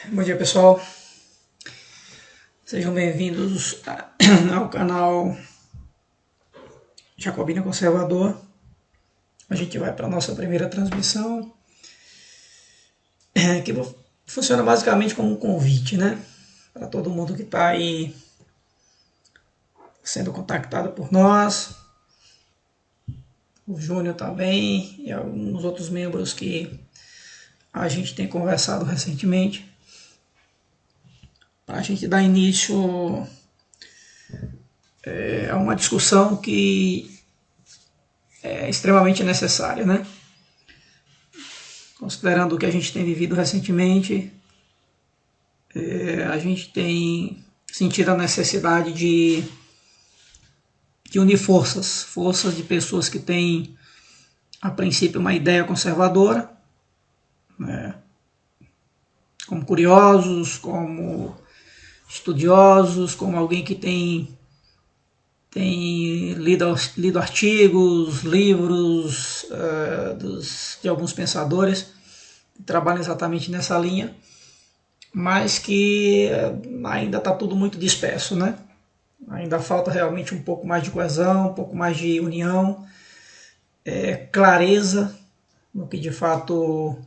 Bom dia, pessoal. Sejam bem-vindos ao canal Jacobina Conservador. A gente vai para a nossa primeira transmissão, que funciona basicamente como um convite, né? Para todo mundo que está aí sendo contactado por nós, o Júnior também e alguns outros membros que a gente tem conversado recentemente, para a gente dar início a uma discussão que é extremamente necessária, né? Considerando o que a gente tem vivido recentemente, a gente tem sentido a necessidade de unir forças de pessoas que têm, a princípio, uma ideia conservadora, né? Como curiosos, como estudiosos, como alguém que tem lido artigos, livros de alguns pensadores que trabalham exatamente nessa linha, mas que ainda está tudo muito disperso, né? Ainda falta realmente um pouco mais de coesão, um pouco mais de união, clareza no que de fato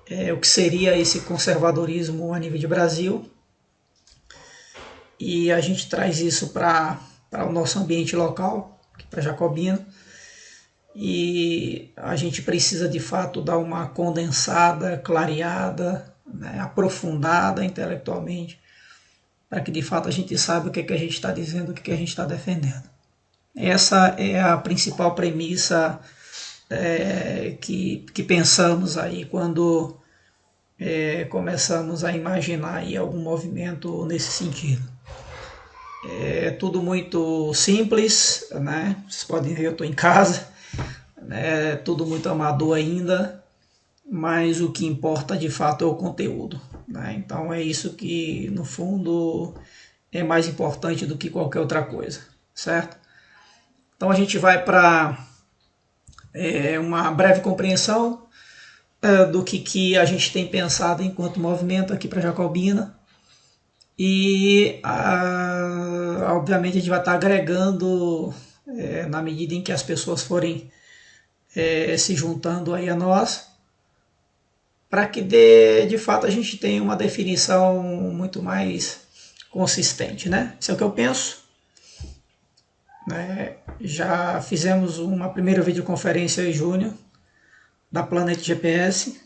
é o que seria esse conservadorismo a nível de Brasil. E a gente traz isso para o nosso ambiente local, para Jacobina, e a gente precisa de fato dar uma condensada, clareada, né, aprofundada intelectualmente, para que de fato a gente saiba o que, é que a gente está dizendo, o que, é que a gente está defendendo. Essa é a principal premissa que pensamos aí quando começamos a imaginar aí algum movimento nesse sentido. É tudo muito simples, né? Vocês podem ver, eu estou em casa, né? Tudo muito amador ainda, mas o que importa de fato é o conteúdo, né? Então é isso que, no fundo, é mais importante do que qualquer outra coisa, certo? Então a gente vai para uma breve compreensão do que a gente tem pensado enquanto movimento aqui para Jacobina. E obviamente a gente vai estar agregando na medida em que as pessoas forem se juntando aí a nós, para que de fato a gente tenha uma definição muito mais consistente, né? Isso é o que eu penso. Né? Já fizemos uma primeira videoconferência em junho da Planet GPS,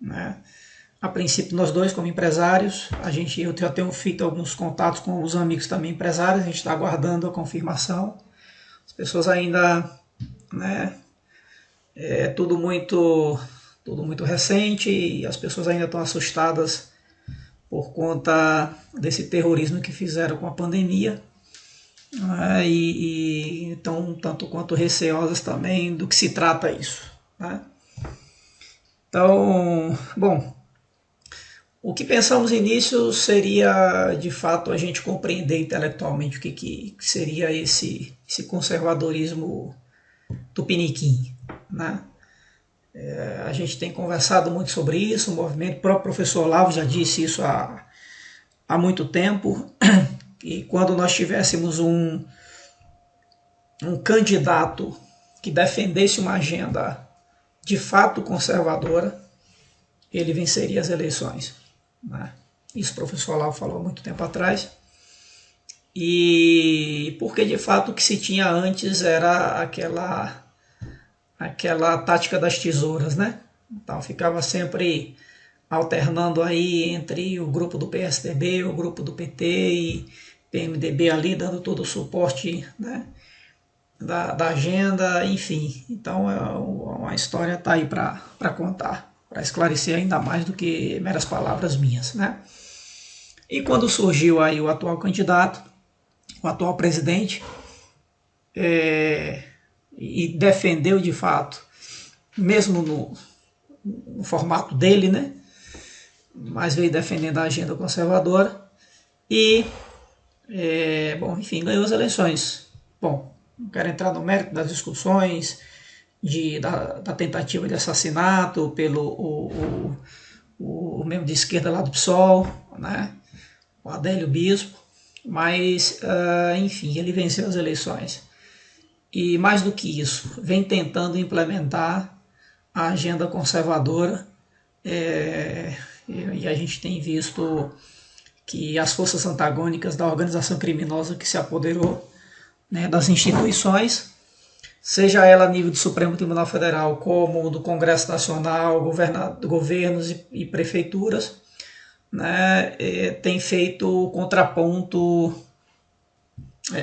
né? A princípio nós dois como empresários, eu já tenho feito alguns contatos com os amigos também empresários, a gente está aguardando a confirmação. As pessoas ainda, né, é tudo muito recente e as pessoas ainda estão assustadas por conta desse terrorismo que fizeram com a pandemia, né, e estão tanto quanto receosas também do que se trata isso, né? Então, bom, o que pensamos no início seria, de fato, a gente compreender intelectualmente o que seria esse conservadorismo tupiniquim, né? A gente tem conversado muito sobre isso, o movimento, o próprio professor Olavo já disse isso há muito tempo, e quando nós tivéssemos um candidato que defendesse uma agenda de fato conservadora, ele venceria as eleições, né? Isso o professor Olavo falou há muito tempo atrás. E porque de fato o que se tinha antes era aquela tática das tesouras, né? Então ficava sempre alternando aí entre o grupo do PSDB, o grupo do PT e PMDB ali dando todo o suporte, né, da agenda, enfim. Então uma história está aí para contar, para esclarecer ainda mais do que meras palavras minhas, né? E quando surgiu aí o atual candidato, o atual presidente, e defendeu de fato, mesmo no formato dele, né? Mas veio defendendo a agenda conservadora e, bom, enfim, ganhou as eleições. Bom, não quero entrar no mérito das discussões da tentativa de assassinato pelo o o membro de esquerda lá do PSOL, né, o Adélio Bispo, mas, enfim, ele venceu as eleições. E mais do que isso, vem tentando implementar a agenda conservadora, e a gente tem visto que as forças antagônicas da organização criminosa que se apoderou, né, das instituições, seja ela a nível do Supremo Tribunal Federal, como do Congresso Nacional, governos e prefeituras, né, tem feito contraponto,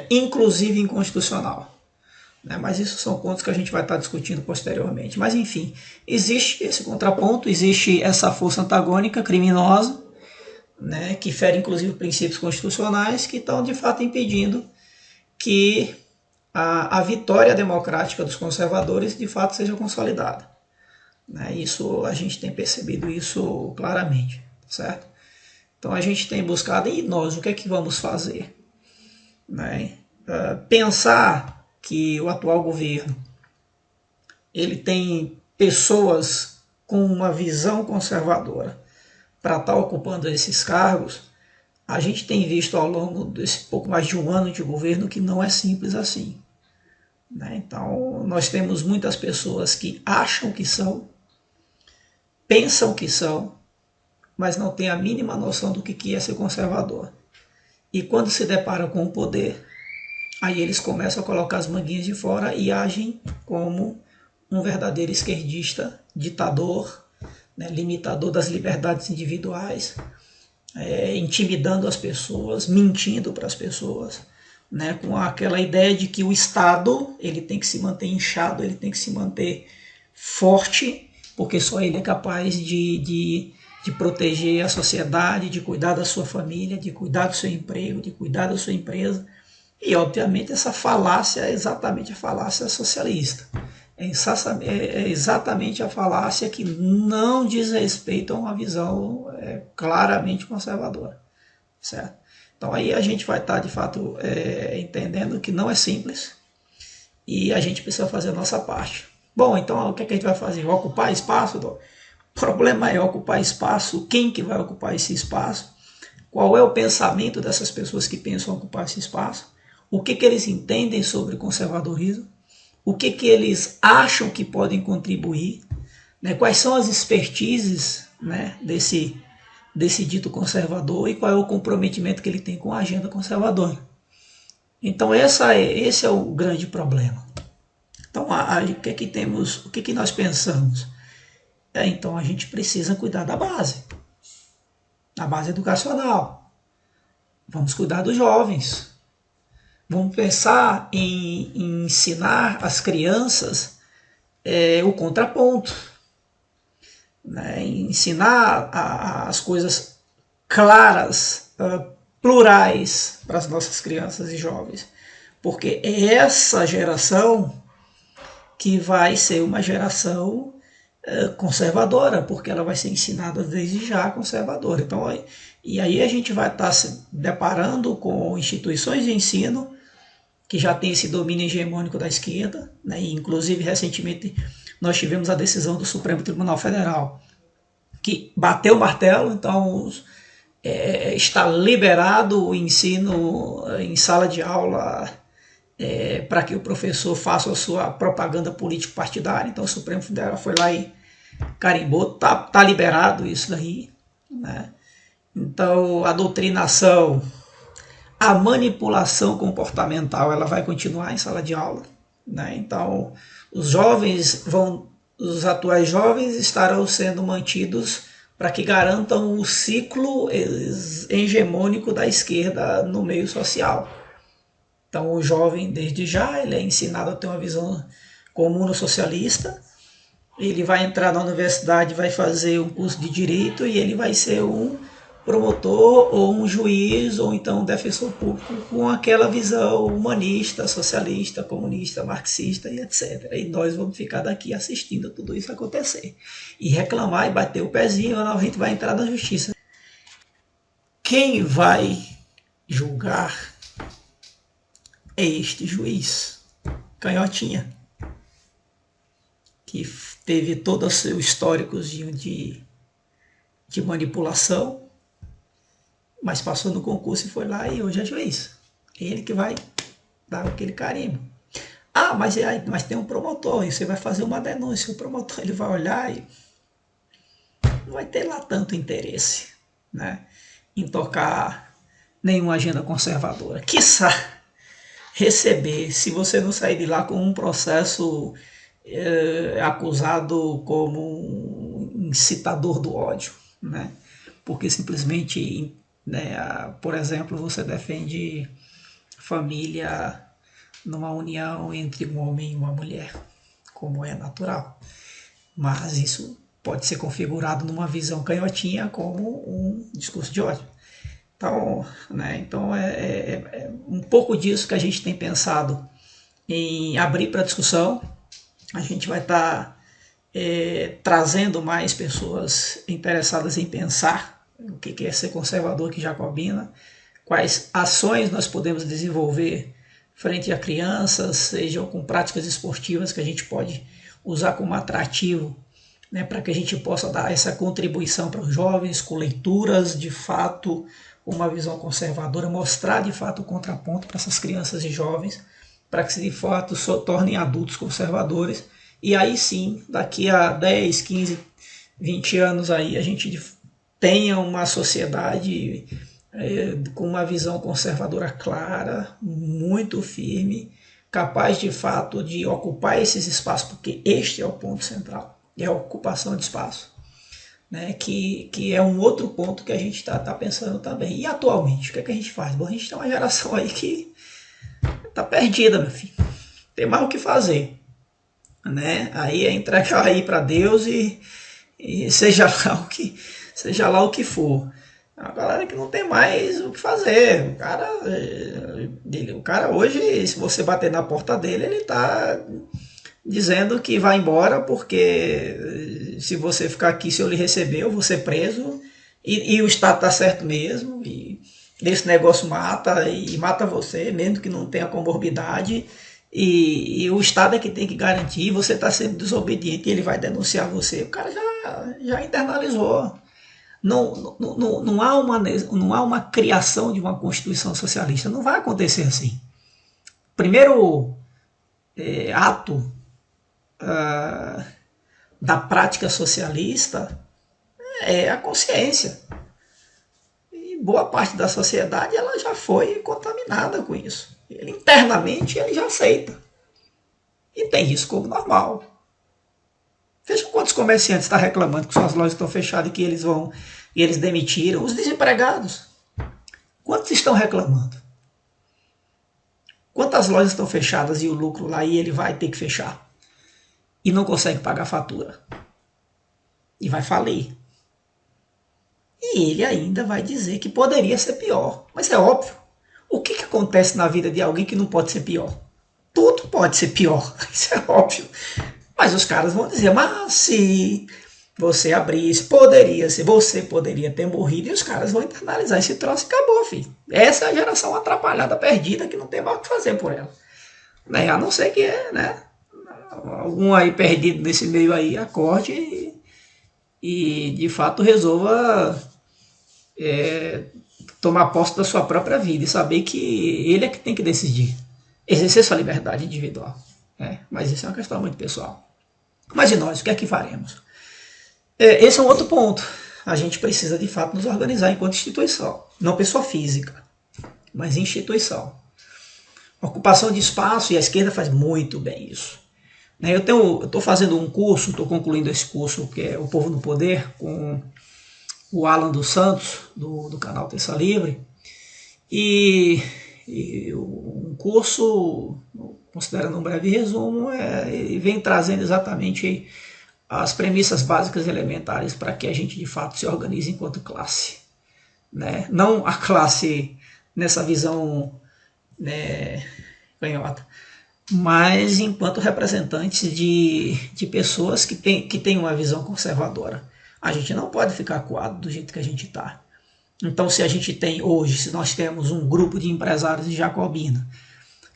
inclusive inconstitucional. Né, mas isso são pontos que a gente vai estar discutindo posteriormente. Mas, enfim, existe esse contraponto, existe essa força antagônica criminosa, né, que fere inclusive princípios constitucionais, que estão de fato impedindo que a vitória democrática dos conservadores de fato seja consolidada. Né, isso a gente tem percebido isso claramente, certo? Então a gente tem buscado, e nós, o que é que vamos fazer? Né? Pensar que o atual governo ele tem pessoas com uma visão conservadora para estar ocupando esses cargos, a gente tem visto ao longo desse pouco mais de um ano de governo que não é simples assim. Né? Então, nós temos muitas pessoas que acham que são, pensam que são, mas não têm a mínima noção do que é ser conservador. E quando se deparam com o poder, aí eles começam a colocar as manguinhas de fora e agem como um verdadeiro esquerdista, ditador, né, limitador das liberdades individuais, intimidando as pessoas, mentindo para as pessoas, né, com aquela ideia de que o Estado ele tem que se manter inchado, ele tem que se manter forte, porque só ele é capaz de proteger a sociedade, de cuidar da sua família, de cuidar do seu emprego, de cuidar da sua empresa. E, obviamente, essa falácia é exatamente a falácia socialista. É exatamente a falácia que não diz respeito a uma visão claramente conservadora. Certo? Então, aí a gente vai estar, de fato, entendendo que não é simples e a gente precisa fazer a nossa parte. Bom, então, o que, é que a gente vai fazer? Ocupar espaço? O problema é ocupar espaço. Quem que vai ocupar esse espaço? Qual é o pensamento dessas pessoas que pensam ocupar esse espaço? O que eles entendem sobre conservadorismo? O que eles acham que podem contribuir? Né? Quais são as expertises, né, desse dito conservador e qual é o comprometimento que ele tem com a agenda conservadora? Então esse é o grande problema. Então o que nós pensamos? Então a gente precisa cuidar da base educacional. Vamos cuidar dos jovens. Vamos pensar em ensinar as crianças o contraponto, né? Ensinar as coisas claras, plurais para as nossas crianças e jovens, porque é essa geração que vai ser uma geração conservadora, porque ela vai ser ensinada desde já conservadora. Então, e aí a gente vai estar se deparando com instituições de ensino que já tem esse domínio hegemônico da esquerda, né? E, inclusive, recentemente, nós tivemos a decisão do Supremo Tribunal Federal, que bateu o martelo, então está liberado o ensino em sala de aula para que o professor faça a sua propaganda político-partidária. Então, o Supremo Federal foi lá e carimbou, tá liberado isso daí. Né? Então, a doutrinação, a manipulação comportamental, ela vai continuar em sala de aula. Né? Então, os atuais jovens estarão sendo mantidos para que garantam o ciclo hegemônico da esquerda no meio social. Então, o jovem, desde já, ele é ensinado a ter uma visão comuno-socialista, ele vai entrar na universidade, vai fazer um curso de direito e ele vai ser um promotor ou um juiz ou então um defensor público com aquela visão humanista, socialista, comunista, marxista e etc. E nós vamos ficar daqui assistindo tudo isso acontecer e reclamar e bater o pezinho, a gente vai entrar na justiça. Quem vai julgar é este juiz, Canhotinha, que teve todo o seu histórico de de manipulação, mas passou no concurso e foi lá e hoje é juiz. Ele que vai dar aquele carimbo. Ah, mas tem um promotor, e você vai fazer uma denúncia, o promotor ele vai olhar e não vai ter lá tanto interesse, né, em tocar nenhuma agenda conservadora. Quiçá receber, se você não sair de lá com um processo acusado como um incitador do ódio, né, porque simplesmente, né, por exemplo, você defende família numa união entre um homem e uma mulher, como é natural. Mas isso pode ser configurado numa visão canhotinha como um discurso de ódio. Então, é um pouco disso que a gente tem pensado em abrir para discussão. A gente vai estar trazendo mais pessoas interessadas em pensar o que é ser conservador, que jacobina, quais ações nós podemos desenvolver frente a crianças, sejam com práticas esportivas que a gente pode usar como atrativo, né, para que a gente possa dar essa contribuição para os jovens, com leituras de fato, uma visão conservadora, mostrar de fato o contraponto para essas crianças e jovens, para que se de fato tornem adultos conservadores, e aí sim, daqui a 10, 15, 20 anos aí, a gente tenha uma sociedade com uma visão conservadora clara, muito firme, capaz de fato de ocupar esses espaços, porque este é o ponto central, é a ocupação de espaço, né? Que é um outro ponto que a gente está pensando também. E atualmente, o que é que a gente faz? Bom, a gente tem uma geração aí que está perdida, meu filho, tem mais o que fazer, né? Aí é entregar aí para Deus e seja lá o que for. A galera que não tem mais o que fazer. O cara hoje, se você bater na porta dele, ele tá dizendo que vai embora porque se você ficar aqui, se eu lhe receber, eu vou ser preso e o Estado tá certo mesmo e esse negócio mata você, mesmo que não tenha comorbidade e o Estado é que tem que garantir, você tá sendo desobediente e ele vai denunciar você. O cara já internalizou. Não há uma criação de uma Constituição socialista. Não vai acontecer assim. Primeiro ato da prática socialista é a consciência. E boa parte da sociedade ela já foi contaminada com isso. Internamente ele já aceita. E tem isso como normal. Veja quantos comerciantes estão reclamando que suas lojas estão fechadas e que eles demitiram. Os desempregados. Quantos estão reclamando? Quantas lojas estão fechadas e o lucro lá e ele vai ter que fechar? E não consegue pagar a fatura. E vai falir. E ele ainda vai dizer que poderia ser pior. Mas é óbvio. O que acontece na vida de alguém que não pode ser pior? Tudo pode ser pior. Isso é óbvio. Mas os caras vão dizer, mas se você abrisse, você poderia ter morrido, e os caras vão internalizar esse troço e acabou, filho. Essa é a geração atrapalhada, perdida, que não tem mais o que fazer por ela. A não ser que, né, algum aí perdido nesse meio aí acorde e de fato resolva tomar posse da sua própria vida e saber que ele é que tem que decidir, exercer sua liberdade individual. Mas isso é uma questão muito pessoal. Mas e nós, o que é que faremos? Esse é um outro ponto. A gente precisa de fato nos organizar enquanto instituição, não pessoa física, mas instituição. Ocupação de espaço, e a esquerda faz muito bem isso. Eu estou fazendo um curso, estou concluindo esse curso, que é O Povo no Poder, com o Alan dos Santos, do canal Terça Livre, e um curso, considerando um breve resumo, vem trazendo exatamente as premissas básicas elementares para que a gente de fato se organize enquanto classe, né? Não a classe nessa visão, né, canhota, mas enquanto representantes de pessoas que têm uma visão conservadora. A gente não pode ficar acuado do jeito que a gente está. Então, se nós temos um grupo de empresários de Jacobina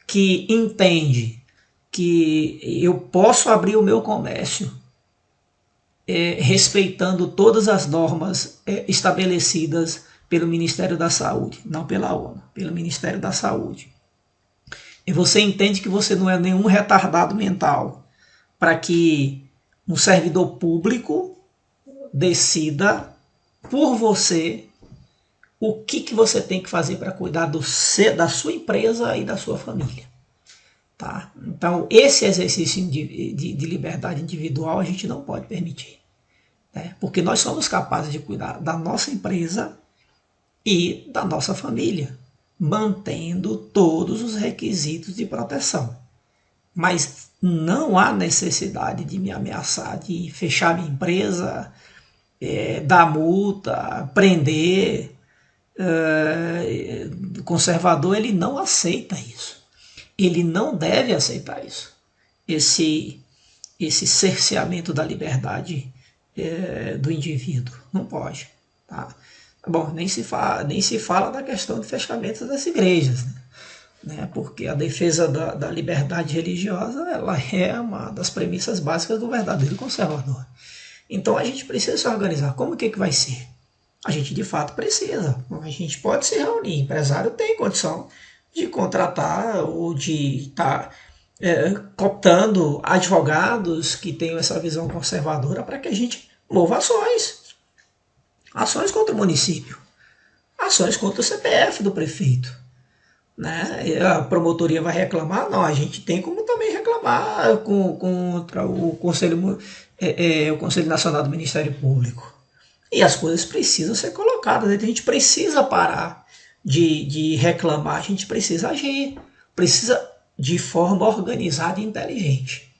que entende que eu posso abrir o meu comércio respeitando todas as normas estabelecidas pelo Ministério da Saúde, não pela ONU, pelo Ministério da Saúde. E você entende que você não é nenhum retardado mental para que um servidor público decida por você o que você tem que fazer para cuidar da sua empresa e da sua família. Tá? Então, esse exercício de liberdade individual a gente não pode permitir. Né? Porque nós somos capazes de cuidar da nossa empresa e da nossa família, mantendo todos os requisitos de proteção. Mas não há necessidade de me ameaçar, de fechar minha empresa, dar multa, prender. O conservador ele não aceita isso. Ele não deve aceitar isso. Esse cerceamento da liberdade do indivíduo. Não pode. Tá? Bom, nem se fala da questão de fechamento das igrejas, né? Porque a defesa da liberdade religiosa ela é uma das premissas básicas do verdadeiro conservador. Então a gente precisa se organizar. Como que vai ser? A gente de fato precisa. A gente pode se reunir. O empresário tem condição de contratar ou de estar cooptando advogados que tenham essa visão conservadora para que a gente mova ações. Ações contra o município. Ações contra o CPF do prefeito. Né? A promotoria vai reclamar? Não, a gente tem como também reclamar contra o Conselho Nacional do Ministério Público. E as coisas precisam ser colocadas. A gente precisa parar de reclamar, a gente precisa agir. Precisa de forma organizada e inteligente.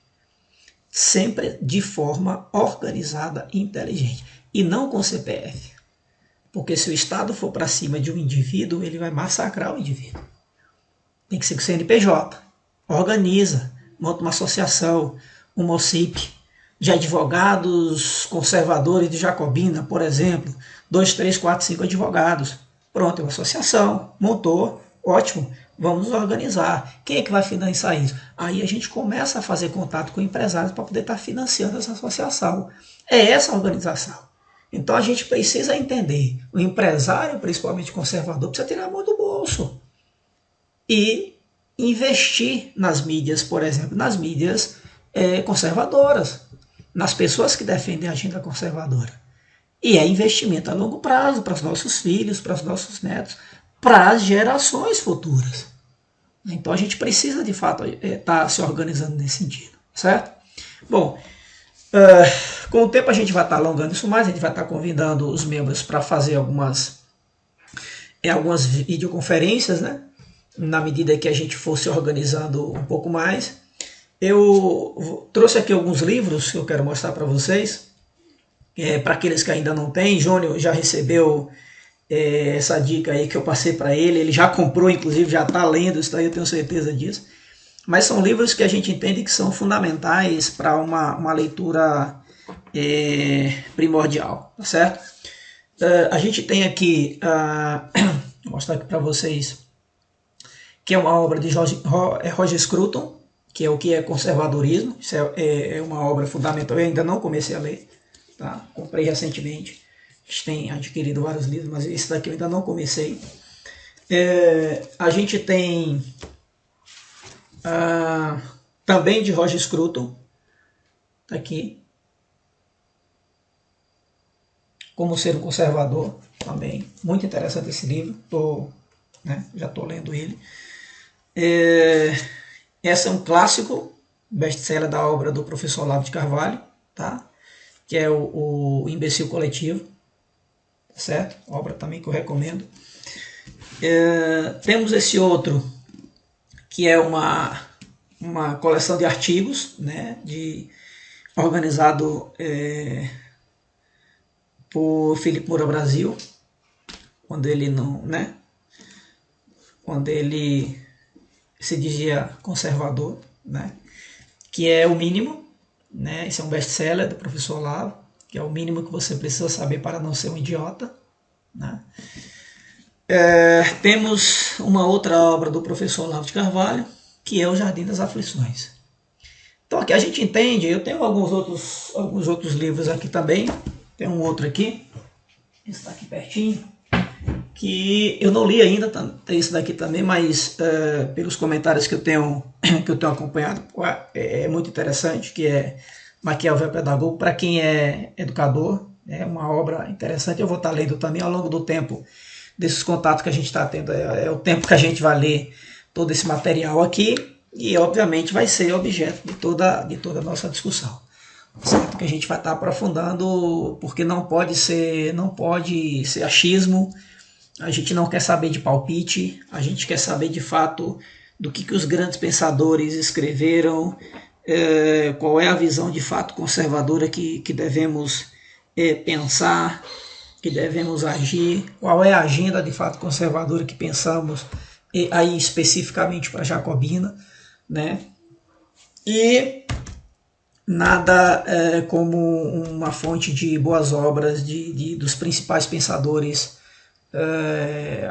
Sempre de forma organizada e inteligente. E não com CPF. Porque se o Estado for para cima de um indivíduo, ele vai massacrar o indivíduo. Tem que ser com o CNPJ. Organiza, monta uma associação, uma OCIP, de advogados conservadores de Jacobina, por exemplo. 2, 3, 4, 5 advogados. Pronto, é uma associação. Montou, ótimo. Vamos nos organizar. Quem é que vai financiar isso? Aí a gente começa a fazer contato com empresários para poder estar financiando essa associação. É essa a organização. Então a gente precisa entender, o empresário, principalmente conservador, precisa tirar a mão do bolso e investir nas mídias, por exemplo, nas mídias conservadoras, nas pessoas que defendem a agenda conservadora. E é investimento a longo prazo para os nossos filhos, para os nossos netos, para as gerações futuras. Então a gente precisa de fato estar se organizando nesse sentido, certo? Bom, com o tempo a gente vai estar alongando isso mais, a gente vai estar convidando os membros para fazer algumas videoconferências, né? Na medida que a gente for se organizando um pouco mais. Eu trouxe aqui alguns livros que eu quero mostrar para vocês, para aqueles que ainda não têm. Júnior já recebeu essa dica aí que eu passei para ele, ele já comprou, inclusive já está lendo isso daí, eu tenho certeza disso. Mas são livros que a gente entende que são fundamentais para uma leitura primordial, tá certo? A gente tem aqui, vou mostrar aqui para vocês, que é uma obra de Roger Scruton, que é o que é conservadorismo. Isso é uma obra fundamental, eu ainda não comecei a ler, tá? Comprei recentemente, a gente tem adquirido vários livros, mas esse daqui eu ainda não comecei. A gente tem também de Roger Scruton, tá aqui, Como Ser um Conservador, também, muito interessante esse livro, já estou lendo ele. Essa é um clássico, best-seller da obra do professor Olavo de Carvalho, tá? Que é o Imbecil Coletivo, certo? Obra também que eu recomendo. Temos esse outro, que é uma coleção de artigos, né? Organizado por Felipe Moura Brasil, quando ele se dizia conservador, né? Que é o mínimo, né? Esse é um best-seller do professor Olavo, que é o mínimo que você precisa saber para não ser um idiota, né? Temos uma outra obra do professor Olavo de Carvalho, que é O Jardim das Aflições. Então aqui a gente entende, eu tenho alguns outros livros aqui também, tem um outro aqui, esse está aqui pertinho, que eu não li ainda, tem esse daqui também, mas pelos comentários que eu tenho acompanhado, é muito interessante, que é Maquiavel Pedagogo, para quem é educador, é uma obra interessante. Eu vou estar lendo também ao longo do tempo, desses contatos que a gente está tendo, é o tempo que a gente vai ler todo esse material aqui, e obviamente vai ser objeto de toda a nossa discussão, certo? Que a gente vai estar aprofundando, porque não pode ser achismo. A gente não quer saber de palpite, a gente quer saber de fato do que os grandes pensadores escreveram, qual é a visão de fato conservadora que devemos pensar, que devemos agir, qual é a agenda de fato conservadora que pensamos, aí especificamente para Jacobina, né? E nada como uma fonte de boas obras dos principais pensadores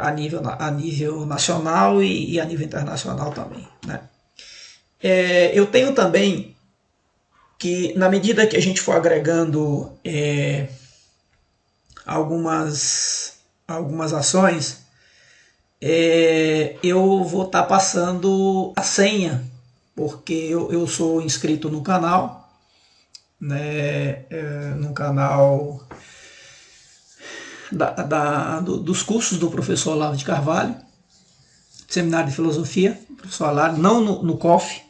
a nível nacional e a nível internacional também, né? Eu tenho também que, na medida que a gente for agregando algumas ações, eu vou estar passando a senha, porque eu sou inscrito no canal, né, no canal dos cursos do professor Olavo de Carvalho, Seminário de Filosofia, professor Olavo, não no COF,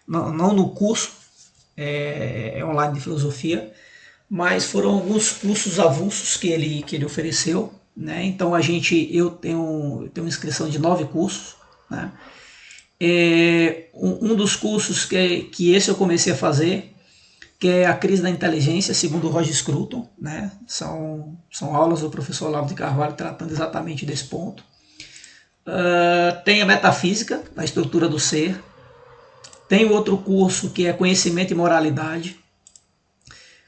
não no curso online de filosofia, mas foram alguns cursos avulsos que ele ofereceu, né? Então eu tenho inscrição de 9 cursos, né? Um dos cursos que esse eu comecei a fazer, que é a crise da inteligência, segundo Roger Scruton, né? São aulas do professor Olavo de Carvalho tratando exatamente desse ponto. Tem a metafísica, a estrutura do ser. Tem outro curso que é conhecimento e moralidade,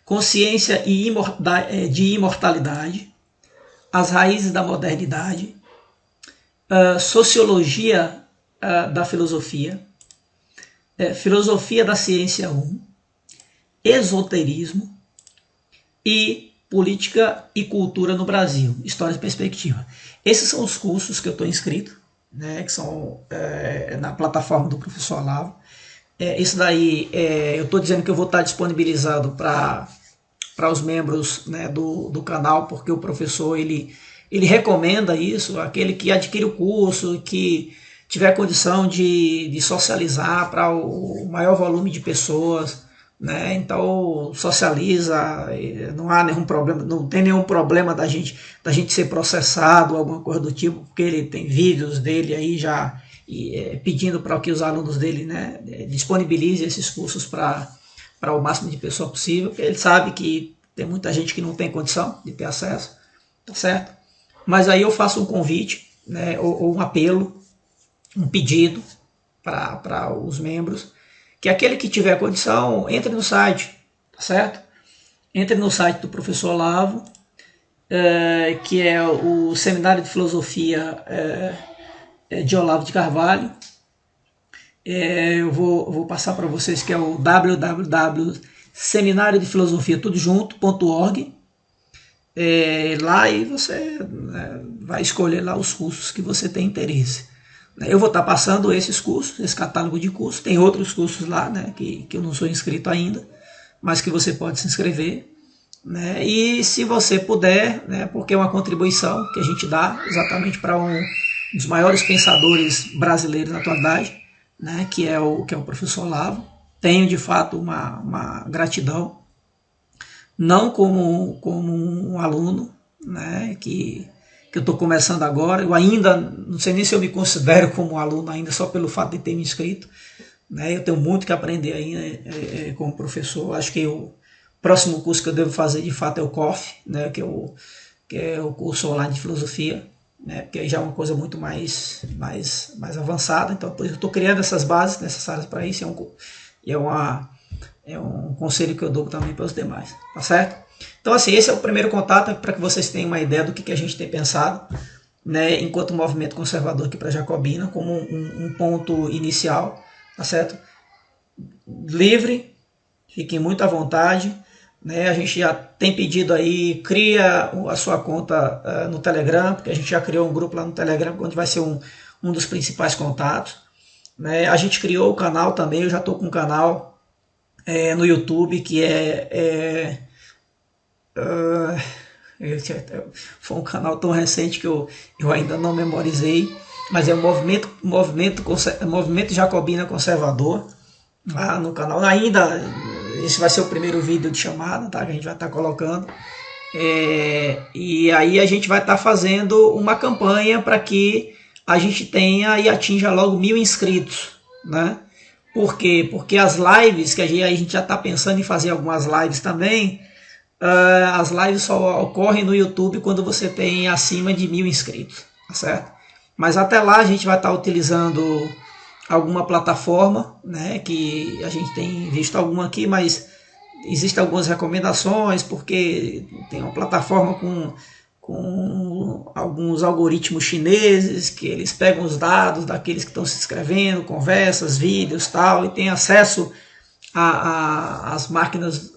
consciência de imortalidade, as raízes da modernidade, sociologia da filosofia, filosofia da ciência 1, esoterismo e política e cultura no Brasil, história e perspectiva. Esses são os cursos que eu estou inscrito, né, que são na plataforma do professor Olavo. Isso daí eu estou dizendo que eu vou estar disponibilizado para os membros, né, do canal, porque o professor ele recomenda isso, aquele que adquire o curso, que tiver condição de socializar para o maior volume de pessoas, né? Então socializa, não há nenhum problema, não tem nenhum problema da gente ser processado, alguma coisa do tipo, porque ele tem vídeos dele aí já pedindo para que os alunos dele, né, disponibilizem esses cursos para o máximo de pessoas possível, porque ele sabe que tem muita gente que não tem condição de ter acesso, tá certo? Mas aí eu faço um convite, né, ou um apelo, um pedido para os membros, que aquele que tiver condição, entre no site, tá certo? Entre no site do professor Olavo, que é o Seminário de Filosofia de Olavo de Carvalho. Eu vou passar para vocês, que é o www.seminariodefilosofia.org. Lá aí você vai escolher lá os cursos que você tem interesse. Eu vou estar passando esses cursos, esse catálogo de cursos. Tem outros cursos lá, né, que eu não sou inscrito ainda, mas que você pode se inscrever, né? E se você puder, né, porque é uma contribuição que a gente dá exatamente para um dos maiores pensadores brasileiros na atualidade, né, que é o professor Olavo. Tenho de fato uma gratidão, não como um aluno, né, que eu estou começando agora. Eu ainda não sei nem se eu me considero como aluno ainda, só pelo fato de ter me inscrito, né? Eu tenho muito que aprender ainda como professor. Acho que o próximo curso que eu devo fazer de fato é o COF, né, que é o curso online de filosofia, né, porque aí já é uma coisa muito mais avançada. Então por isso eu estou criando essas bases necessárias para isso. É um conselho que eu dou também para os demais, tá certo? Então, assim, esse é o primeiro contato para que vocês tenham uma ideia do que a gente tem pensado, né, enquanto movimento conservador aqui para Jacobina, como um ponto inicial, tá certo? livre, fiquem muito à vontade, né? A gente já tem pedido aí, cria a sua conta no Telegram, porque a gente já criou um grupo lá no Telegram, onde vai ser um dos principais contatos, né? A gente criou o canal também, eu já estou com um canal no YouTube que foi um canal tão recente que eu ainda não memorizei, mas é o Movimento Jacobina Conservador, lá no canal. Ainda, esse vai ser o primeiro vídeo de chamada, tá? Que a gente vai estar colocando. E aí a gente vai estar fazendo uma campanha para que a gente tenha e atinja logo 1000 inscritos, né? Por quê? Porque as lives, que a gente já está pensando em fazer algumas lives também, as lives só ocorrem no YouTube quando você tem acima de 1000 inscritos, tá certo? Mas até lá a gente vai estar utilizando alguma plataforma, né, que a gente tem visto alguma aqui, mas existem algumas recomendações, porque tem uma plataforma com alguns algoritmos chineses, que eles pegam os dados daqueles que estão se inscrevendo, conversas, vídeos, tal, e tem acesso as máquinas,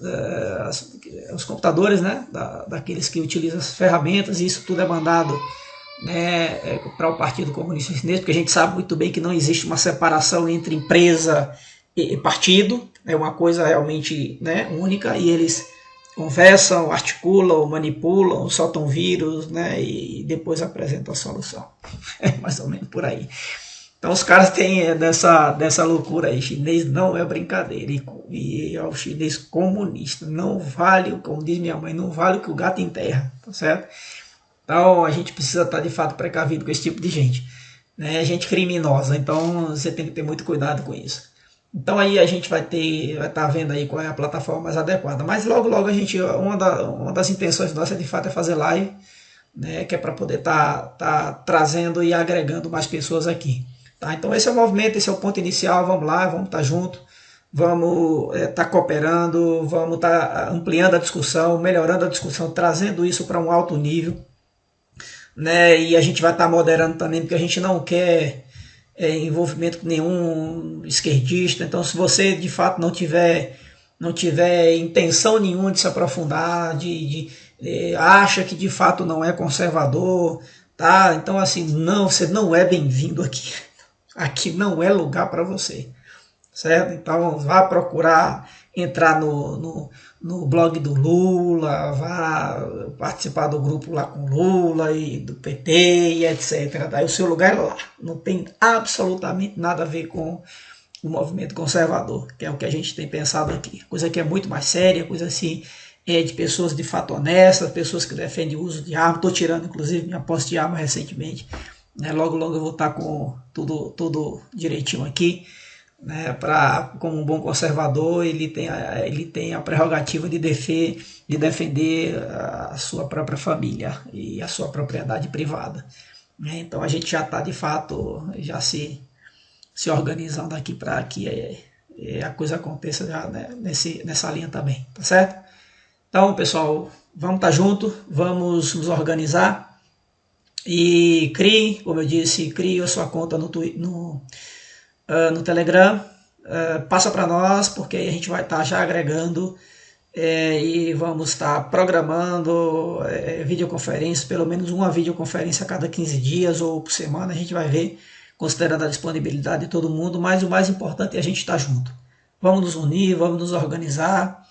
os computadores, né, daqueles que utilizam as ferramentas, e isso tudo é mandado, né, para o Partido Comunista Chinês, porque a gente sabe muito bem que não existe uma separação entre empresa e partido, é uma coisa realmente, né, única, e eles conversam, articulam, manipulam, soltam vírus, né, e depois apresentam a solução. É mais ou menos por aí. Então os caras têm dessa loucura aí, chinês não é brincadeira, e é o chinês comunista, não vale, como diz minha mãe, não vale o que o gato enterra, tá certo? Então a gente precisa estar de fato precavido com esse tipo de gente, né? Gente criminosa, então você tem que ter muito cuidado com isso. Então aí a gente vai estar vendo aí qual é a plataforma mais adequada, mas logo a gente, uma das intenções nossas de fato é fazer live, né, que é para poder tá trazendo e agregando mais pessoas aqui. Tá? Então esse é o movimento, esse é o ponto inicial, vamos lá, vamos estar junto, vamos estar cooperando, vamos estar ampliando a discussão, melhorando a discussão, trazendo isso para um alto nível, né? E a gente vai estar moderando também, porque a gente não quer envolvimento com nenhum esquerdista. Então se você de fato não tiver intenção nenhuma de se aprofundar, acha que de fato não é conservador, tá? Então assim, você não é bem-vindo aqui. Aqui não é lugar para você, certo? Então vá procurar entrar no blog do Lula, vá participar do grupo lá com Lula e do PT e etc. Daí o seu lugar é lá, não tem absolutamente nada a ver com o movimento conservador, que é o que a gente tem pensado aqui. Coisa que é muito mais séria, coisa assim, de pessoas de fato honestas, pessoas que defendem o uso de arma. Estou tirando inclusive minha posse de arma recentemente. Logo eu vou estar com tudo direitinho aqui, né? Como um bom conservador, ele tem a prerrogativa de defender a sua própria família e a sua propriedade privada, né? Então a gente já está de fato já se organizando aqui para que a coisa aconteça já, né, nessa linha também, tá certo? Então pessoal, vamos estar junto, vamos nos organizar. E crie, como eu disse, crie a sua conta no Telegram, passa para nós, porque a gente vai estar já agregando e vamos estar programando videoconferências, pelo menos uma videoconferência a cada 15 dias ou por semana, a gente vai ver, considerando a disponibilidade de todo mundo, mas o mais importante é a gente estar junto. Vamos nos unir, vamos nos organizar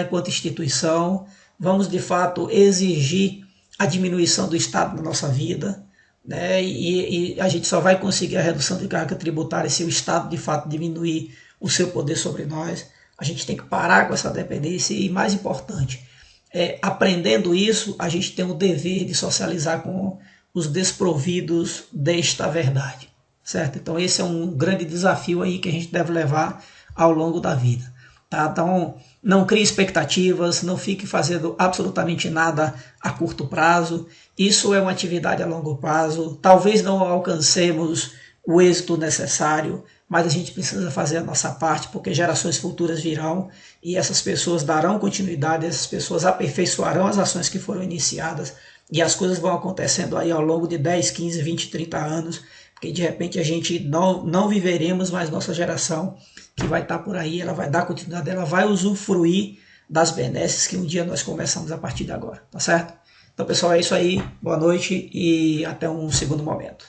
enquanto instituição, vamos de fato exigir a diminuição do Estado na nossa vida, né? E a gente só vai conseguir a redução de carga tributária se o Estado de fato diminuir o seu poder sobre nós. A gente tem que parar com essa dependência e, mais importante, aprendendo isso, a gente tem o dever de socializar com os desprovidos desta verdade, certo? Então esse é um grande desafio aí que a gente deve levar ao longo da vida. Tá? Então, não crie expectativas, não fique fazendo absolutamente nada a curto prazo. Isso é uma atividade a longo prazo. Talvez não alcancemos o êxito necessário, mas a gente precisa fazer a nossa parte, porque gerações futuras virão e essas pessoas darão continuidade, essas pessoas aperfeiçoarão as ações que foram iniciadas e as coisas vão acontecendo aí ao longo de 10, 15, 20, 30 anos porque de repente a gente não viveremos, mas nossa geração que vai estar por aí, ela vai dar continuidade, ela vai usufruir das benesses que um dia nós começamos a partir de agora, tá certo? Então, pessoal, é isso aí. Boa noite e até um segundo momento.